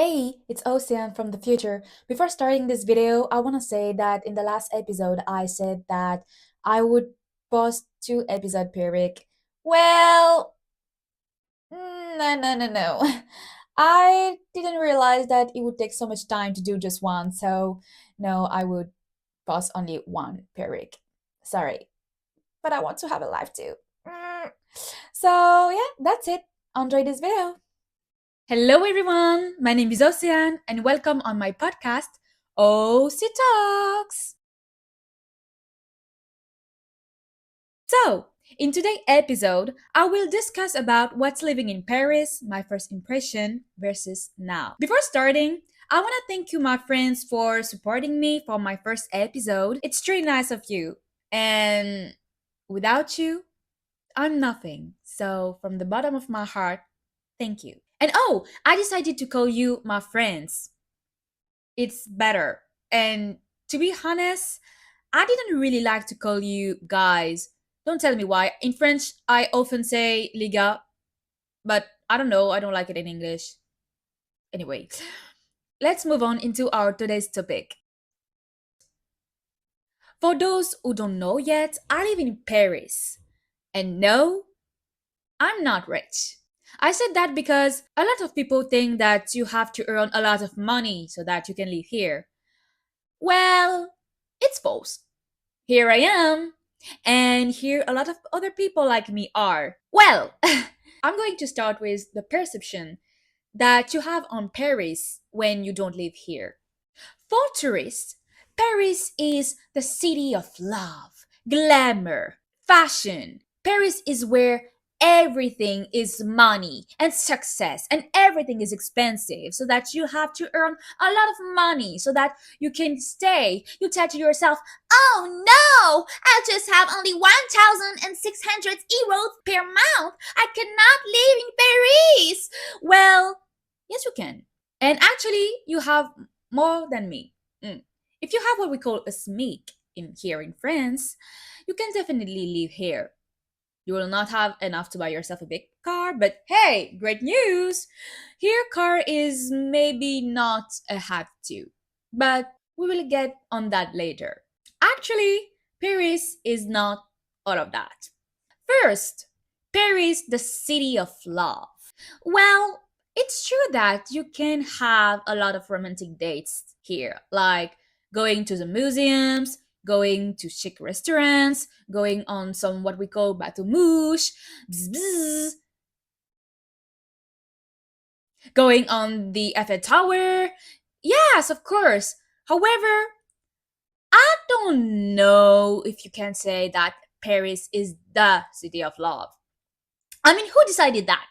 Hey, it's Océane from the future. Before starting this video, I want to say that in the last episode, I said that I would post 2 episodes per week. Well, no. I didn't realize that it would take so much time to do just one, so no, I would post only one per week. Sorry, but I want to have a life too. Mm. So, yeah, that's it. Enjoy this video. Hello, everyone. My name is Ocean, and welcome on my podcast, OC Talks. So, in today's episode, I will discuss about what's living in Paris, my first impression versus now. Before starting, I want to thank you, my friends, for supporting me for my first episode. It's really nice of you, and without you, I'm nothing. So, from the bottom of my heart, thank you. And oh, I decided to call you my friends. It's better. And to be honest, I didn't really like to call you guys. Don't tell me why. In French, I often say les gars, but I don't know, I don't like it in English. Anyway, let's move on into our today's topic. For those who don't know yet, I live in Paris. And no, I'm not rich. I said that because a lot of people think that you have to earn a lot of money so that you can live here. Well, it's false. Here I am. And here a lot of other people like me are. Well, I'm going to start with the perception that you have on Paris when you don't live here. For tourists, Paris is the city of love, glamour, fashion. Paris is where everything is money and success, and everything is expensive, so that you have to earn a lot of money so that you can stay. You tell to yourself, oh no, I just have only 1,600 euros per month. I cannot live in Paris. Well, yes, you can. And actually, you have more than me. Mm. If you have what we call a SMIC in here in France, you can definitely live here. You will not have enough to buy yourself a big car, but hey, great news! Here, car is maybe not a have to, but we will get on that later. Actually, Paris is not all of that. First, Paris, the city of love. Well, it's true that you can have a lot of romantic dates here, like going to the museums, going to chic restaurants, going on some what we call bateau mouche, bzz, bzz, going on the Eiffel Tower. Yes, of course. However, I don't know if you can say that Paris is the city of love. I mean, who decided that?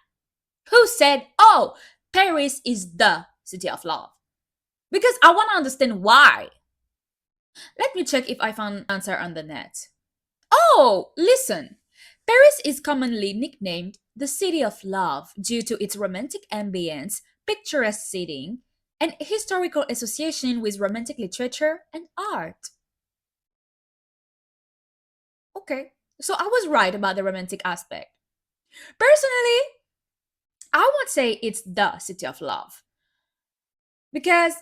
Who said, oh, Paris is the city of love? Because I want to understand why. Let me check if I found an answer on the net. Oh, listen. Paris is commonly nicknamed the city of love due to its romantic ambience, picturesque setting, and historical association with romantic literature and art. Okay, so I was right about the romantic aspect. Personally, I would say it's the city of love. Because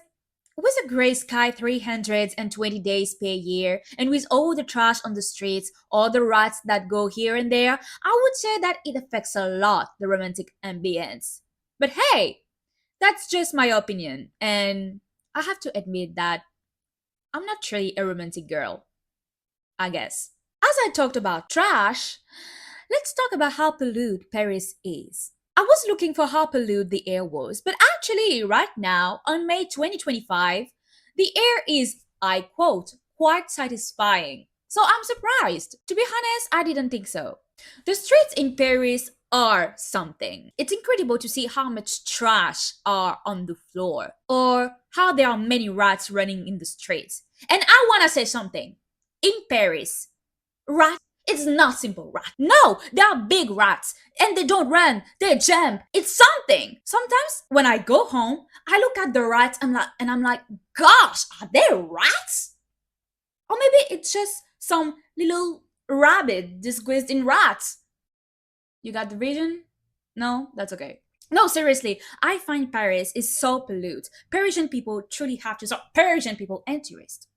with a gray sky 320 days per year, and with all the trash on the streets, all the rats that go here and there, I would say that it affects a lot the romantic ambience. But hey, that's just my opinion, and I have to admit that I'm not really a romantic girl, I guess. As I talked about trash, let's talk about how polluted Paris is. I was looking for how polluted the air was, but actually, right now, on May 2025, the air is, I quote, quite satisfying. So I'm surprised. To be honest, I didn't think so. The streets in Paris are something. It's incredible to see how much trash are on the floor, or how there are many rats running in the streets. And I want to say something. In Paris, rat is not simple rat. No, they are big rats and they don't run, they jump. It's something. Sometimes when I go home, I look at the rats and I'm like, gosh, are they rats? Or maybe it's just some little rabbit disguised in rats. You got the vision? No, that's okay. No, seriously, I find Paris is so polluted. Parisian people truly have to stop. Parisian people and tourists.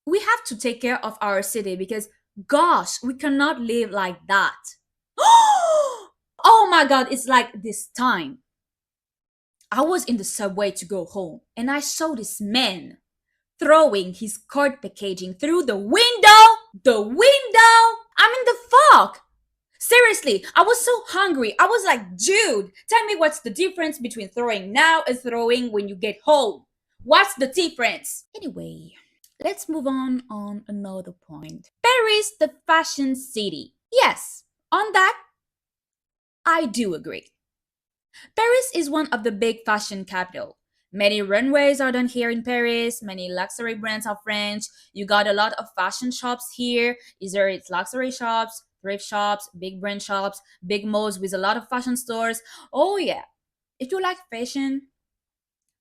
We have to take care of our city because, gosh, we cannot live like that. Oh my god, it's like this time. I was in the subway to go home and I saw this man throwing his card packaging through the window. The window? I'm in the fog. Seriously, I was so hungry. I was like, dude, tell me what's the difference between throwing now and throwing when you get home. What's the difference? Anyway, let's move on another point. Paris, the fashion city. Yes, on that, I do agree. Paris is one of the big fashion capital. Many runways are done here in Paris. Many luxury brands are French. You got a lot of fashion shops here. Either it's luxury shops, thrift shops, big brand shops, big malls with a lot of fashion stores. Oh yeah, if you like fashion,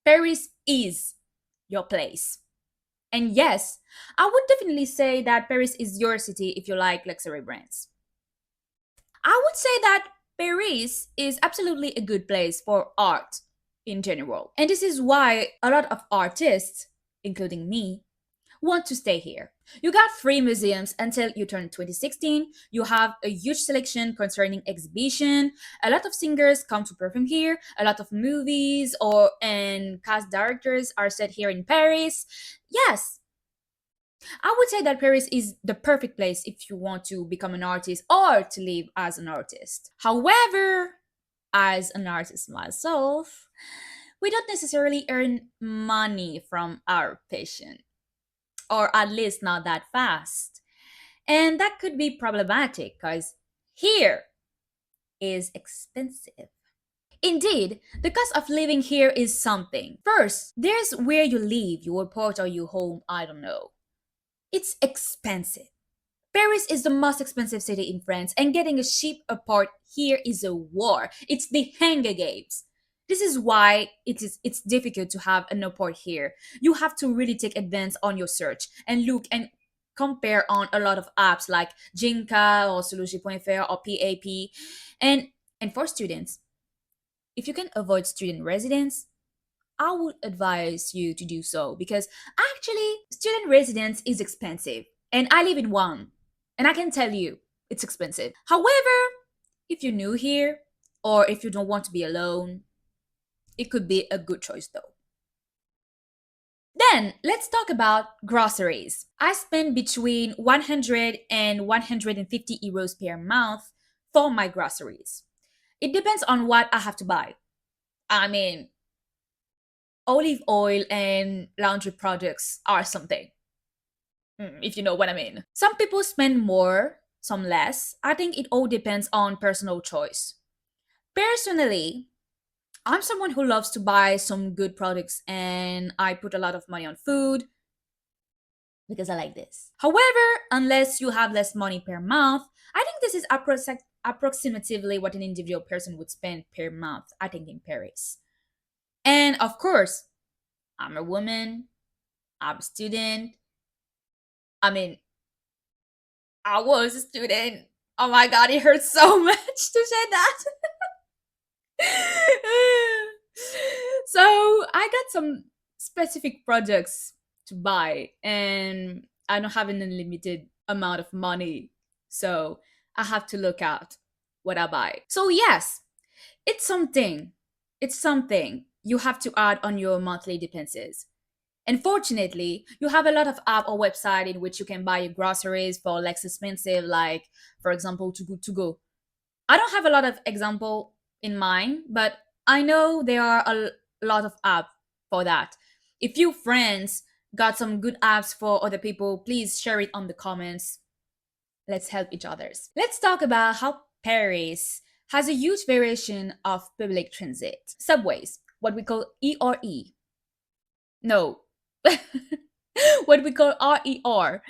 Paris is your place. And yes, I would definitely say that Paris is your city if you like luxury brands. I would say that Paris is absolutely a good place for art in general. And this is why a lot of artists, including me, want to stay here. You got free museums until you turn 2016. You have a huge selection concerning exhibition. A lot of singers come to perform here. A lot of movies or and cast directors are set here in Paris. Yes, I would say that Paris is the perfect place if you want to become an artist or to live as an artist. However, as an artist myself, we don't necessarily earn money from our passion, or at least not that fast. And that could be problematic because here is expensive. Indeed, the cost of living here is something. First, there's where you live, your port or your home, I don't know. It's expensive. Paris is the most expensive city in France, and getting a cheap apart here is a war. It's the Hunger Games. This is why it's difficult to have an apart here. You have to really take advance on your search and look and compare on a lot of apps like Jinka or Solution.fr or PAP. And and for students, if you can avoid student residence, I would advise you to do so because actually, student residence is expensive, and I live in one, and I can tell you it's expensive. However, if you're new here or if you don't want to be alone, it could be a good choice though. Then let's talk about groceries. I spend between 100 and 150 euros per month for my groceries. It depends on what I have to buy. I mean, olive oil and laundry products are something, if you know what I mean. Some people spend more, some less. I think it all depends on personal choice. Personally, I'm someone who loves to buy some good products and I put a lot of money on food because I like this. However, unless you have less money per month, I think this is approximately what an individual person would spend per month, I think, in Paris. And of course, I'm a woman, I'm a student. I mean, I was a student. Oh my god, it hurts so much to say that. So I got some specific projects to buy, and I don't have an unlimited amount of money. So I have to look out what I buy. So yes, it's something. It's something you have to add on your monthly expenses. Unfortunately, you have a lot of app or website in which you can buy your groceries for less expensive, like for example, to go. I don't have a lot of example in mind, but I know there are lot of app for that. If you friends got some good apps for other people, please share it on the comments. Let's help each others. Let's talk about how Paris has a huge variation of public transit. Subways, what we call ERE. No. What we call RER.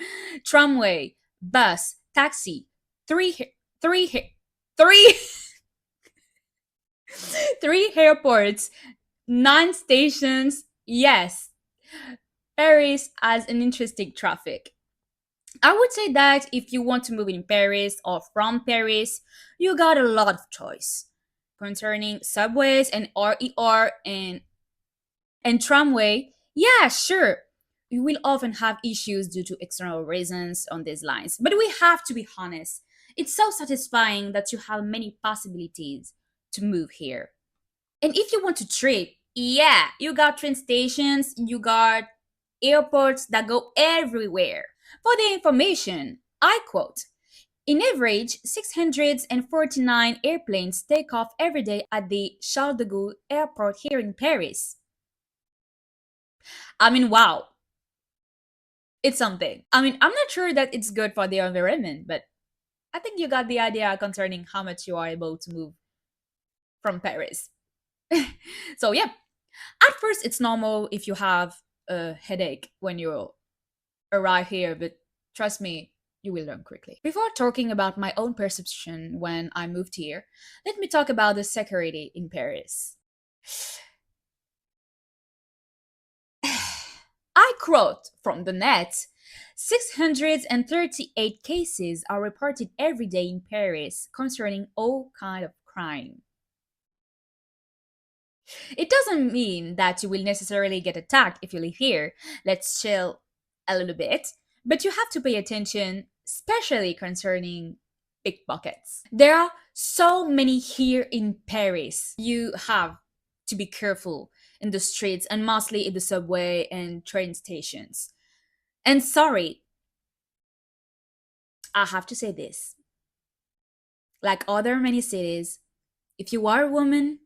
Tramway, bus, taxi, three, three, three, three airports, 9 stations. Yes, Paris has an interesting traffic. I would say that if you want to move in Paris or from Paris, you got a lot of choice concerning subways and RER and tramway, yeah, sure. We will often have issues due to external reasons on these lines. But we have to be honest. It's so satisfying that you have many possibilities to move here. And if you want to trip, yeah, you got train stations, you got airports that go everywhere. For the information, I quote, in average, 649 airplanes take off every day at the Charles de Gaulle airport here in Paris. I mean, wow, it's something. I mean, I'm not sure that it's good for the environment, but I think you got the idea concerning how much you are able to move from Paris. So, yeah, at first it's normal if you have a headache when you arrive here, but trust me, you will learn quickly. Before talking about my own perception when I moved here, let me talk about the security in Paris. I quote from the net, 638 cases are reported every day in Paris concerning all kind of crime. It doesn't mean that you will necessarily get attacked if you live here. Let's chill a little bit. But you have to pay attention, especially concerning pickpockets. There are so many here in Paris. You have to be careful in the streets and mostly in the subway and train stations. And sorry, I have to say this. Like other many cities, if you are a woman,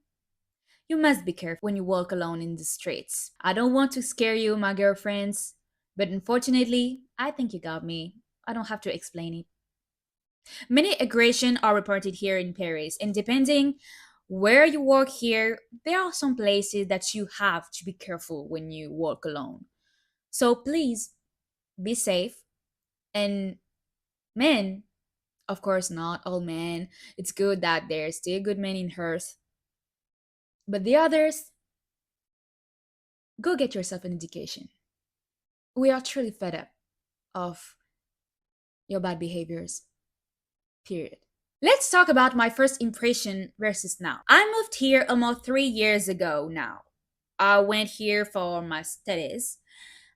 you must be careful when you walk alone in the streets. I don't want to scare you, my girlfriends, but unfortunately, I think you got me. I don't have to explain it. Many aggressions are reported here in Paris, and depending where you walk here, there are some places that you have to be careful when you walk alone. So please be safe. And men, of course, not all men. It's good that there's still good men in Earth. But the others, go get yourself an education. We are truly fed up of your bad behaviors. Period. Let's talk about my first impression versus now. I moved here almost 3 years ago now. I went here for my studies.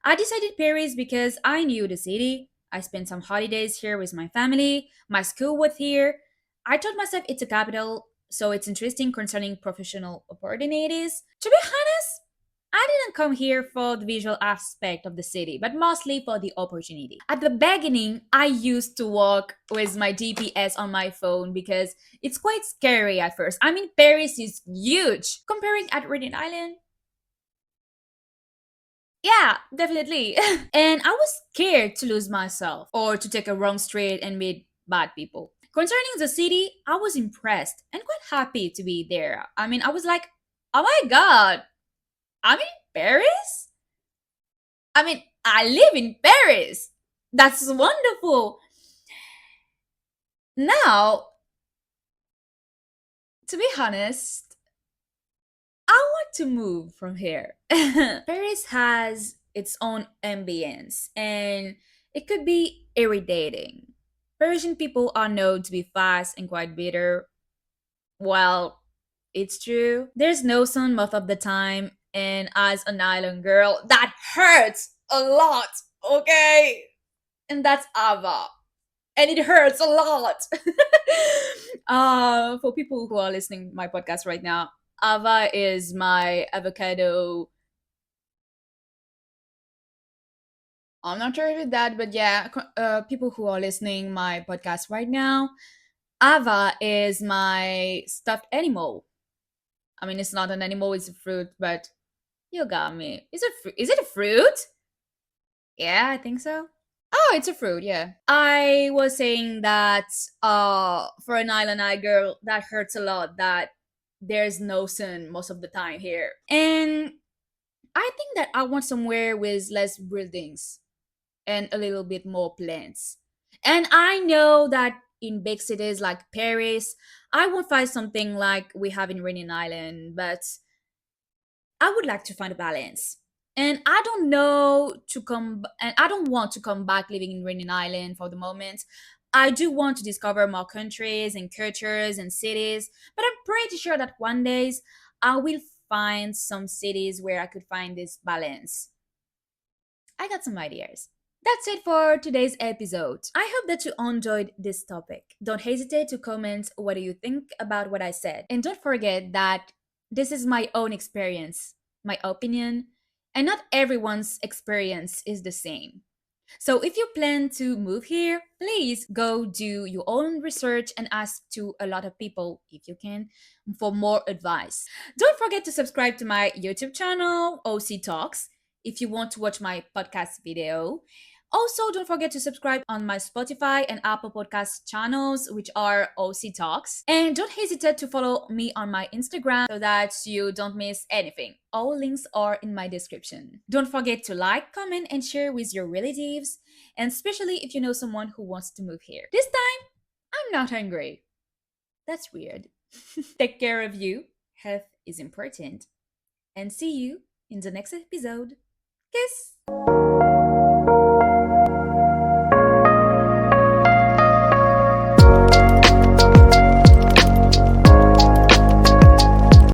I decided Paris because I knew the city. I spent some holidays here with my family. My school was here. I told myself it's a capital, so it's interesting concerning professional opportunities. To be honest, I didn't come here for the visual aspect of the city, but mostly for the opportunity. At the beginning, I used to walk with my GPS on my phone because it's quite scary at first. I mean, Paris is huge. Comparing at Rhode Island, yeah, definitely. And I was scared to lose myself or to take a wrong street and meet bad people. Concerning the city, I was impressed and quite happy to be there. I mean, I was like, oh my god, I'm in Paris? I mean, I live in Paris. That's wonderful. Now, to be honest, I want to move from here. Paris has its own ambience and it could be irritating. Parisian people are known to be fast and quite bitter. Well, it's true. There's no sun most of the time, and as an island girl, that hurts a lot, okay? And that's Ava. And it hurts a lot. For people who are listening to my podcast right now, Ava is my avocado. I'm not sure if it's that, but yeah, people who are listening my podcast right now, Ava is my stuffed animal. I mean, it's not an animal; it's a fruit. But you got me. Is it a fruit? Yeah, I think so. Oh, it's a fruit. Yeah. I was saying that for an island eye girl, that hurts a lot. That there's no sun most of the time here, and I think that I want somewhere with less buildings and a little bit more plants. And I know that in big cities like Paris, I won't find something like we have in Reunion Island, but I would like to find a balance. And I don't know to come and I don't want to come back living in Reunion Island for the moment. I do want to discover more countries and cultures and cities, but I'm pretty sure that one days I will find some cities where I could find this balance. I got some ideas. That's it for today's episode. I hope that you enjoyed this topic. Don't hesitate to comment what do you think about what I said. And don't forget that this is my own experience, my opinion, and not everyone's experience is the same. So if you plan to move here, please go do your own research and ask to a lot of people if you can for more advice. Don't forget to subscribe to my YouTube channel, OC Talks, if you want to watch my podcast video. Also, don't forget to subscribe on my Spotify and Apple Podcast channels, which are OC Talks. And don't hesitate to follow me on my Instagram so that you don't miss anything. All links are in my description. Don't forget to like, comment, and share with your relatives, and especially if you know someone who wants to move here. This time, I'm not hungry. That's weird. Take care of you. Health is important. And see you in the next episode. Kiss!